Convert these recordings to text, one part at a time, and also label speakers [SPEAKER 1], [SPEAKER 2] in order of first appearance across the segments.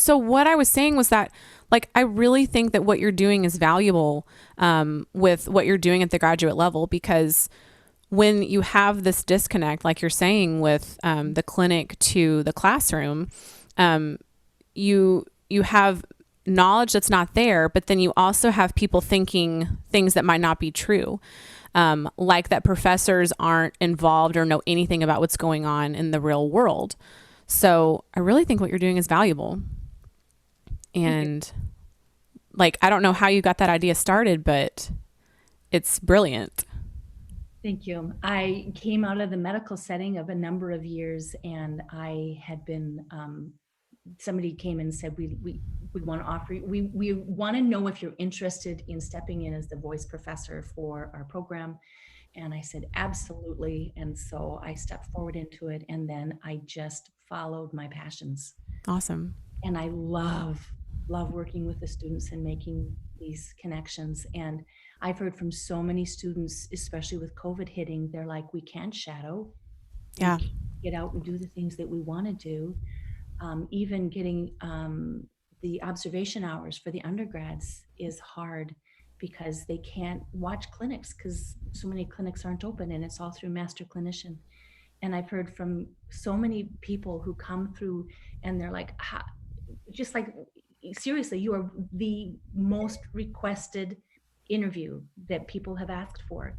[SPEAKER 1] So what I was saying was that, like, I really think that what you're doing is valuable with what you're doing at the graduate level, because when you have this disconnect, like you're saying, with the clinic to the classroom, you have knowledge that's not there, but then you also have people thinking things that might not be true. Like that professors aren't involved or know anything about what's going on in the real world. So I really think what you're doing is valuable. And like, I don't know how you got that idea started, but it's brilliant.
[SPEAKER 2] Thank you. I came out of the medical setting of a number of years, and I had been, somebody came and said, we want to offer you, we want to know if you're interested in stepping in as the voice professor for our program. And I said, absolutely. And so I stepped forward into it, and then I just followed my passions.
[SPEAKER 1] Awesome.
[SPEAKER 2] And I love working with the students and making these connections. And I've heard from so many students, especially with COVID hitting, they're like, we can't shadow, we
[SPEAKER 1] Yeah.
[SPEAKER 2] can't get out and do the things that we want to do. Even getting the observation hours for the undergrads is hard, because they can't watch clinics because so many clinics aren't open, and it's all through master clinician. And I've heard from so many people who come through, and they're like, just like, seriously, you are the most requested interview that people have asked for,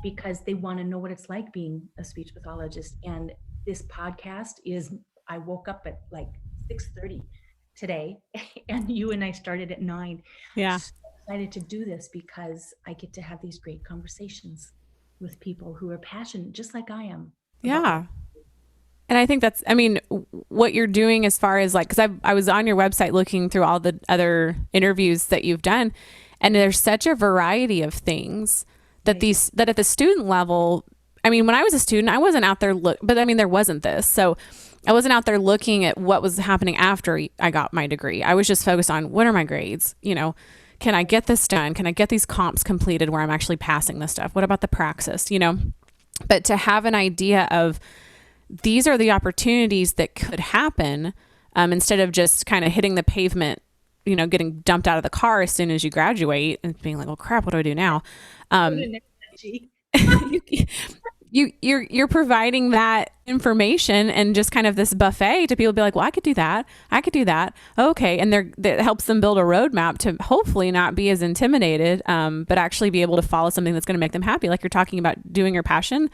[SPEAKER 2] because they want to know what it's like being a speech pathologist. And this podcast is, I woke up at like 6:30 today and you and I started at 9.
[SPEAKER 1] Yeah.
[SPEAKER 2] So excited to do this because I get to have these great conversations with people who are passionate just like I am about what.
[SPEAKER 1] Yeah. And I think that's, I mean, what you're doing as far as like, because I was on your website looking through all the other interviews that you've done, and there's such a variety of things that that at the student level, I mean, when I was a student, I wasn't out there but I mean, there wasn't this. So I wasn't out there looking at what was happening after I got my degree. I was just focused on, what are my grades? Can I get this done? Can I get these comps completed where I'm actually passing this stuff? What about the praxis? But to have an idea of, these are the opportunities that could happen, instead of just kind of hitting the pavement, getting dumped out of the car as soon as you graduate and being like, well, crap, what do I do now? You're providing that information and just kind of this buffet to people, be like, well, I could do that. I could do that. Okay. And that helps them build a roadmap to hopefully not be as intimidated, but actually be able to follow something that's going to make them happy. Like you're talking about doing your passion.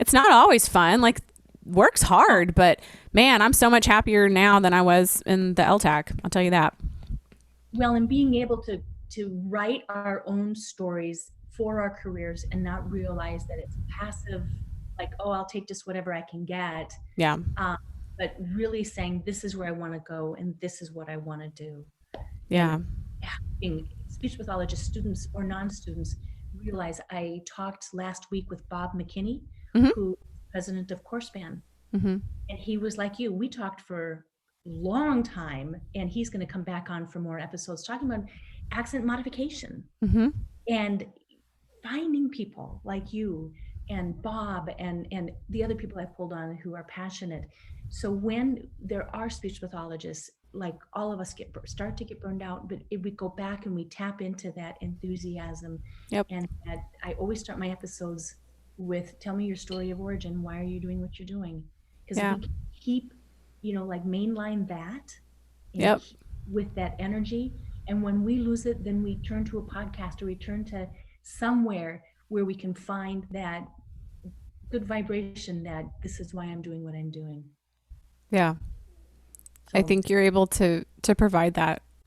[SPEAKER 1] It's not always fun. Like, work's hard, but man, I'm so much happier now than I was in the LTAC. I'll tell you that.
[SPEAKER 2] Well, and being able to write our own stories for our careers and not realize that it's passive, like, oh, I'll take just whatever I can get.
[SPEAKER 1] Yeah.
[SPEAKER 2] But really saying, this is where I want to go and this is what I want to do.
[SPEAKER 1] Yeah.
[SPEAKER 2] And having speech pathologist students or non-students realize, I talked last week with Bob McKinney,
[SPEAKER 1] Mm-hmm.
[SPEAKER 2] who is president of CourseSpan.
[SPEAKER 1] Mm-hmm.
[SPEAKER 2] And he was like you, we talked for a long time, and he's going to come back on for more episodes talking about accent modification.
[SPEAKER 1] Mm-hmm.
[SPEAKER 2] And finding people like you and Bob and the other people I pulled on who are passionate. So when there are speech pathologists, like all of us start to get burned out, but if we go back and we tap into that enthusiasm.
[SPEAKER 1] Yep.
[SPEAKER 2] And I always start my episodes with, tell me your story of origin. Why are you doing what you're doing? Because
[SPEAKER 1] Yeah.
[SPEAKER 2] if we keep, like mainline that, and
[SPEAKER 1] Yep.
[SPEAKER 2] with that energy. And when we lose it, then we turn to a podcast or we turn to somewhere where we can find that good vibration, that this is why I'm doing what I'm doing.
[SPEAKER 1] Yeah.
[SPEAKER 2] So,
[SPEAKER 1] I think you're able to provide that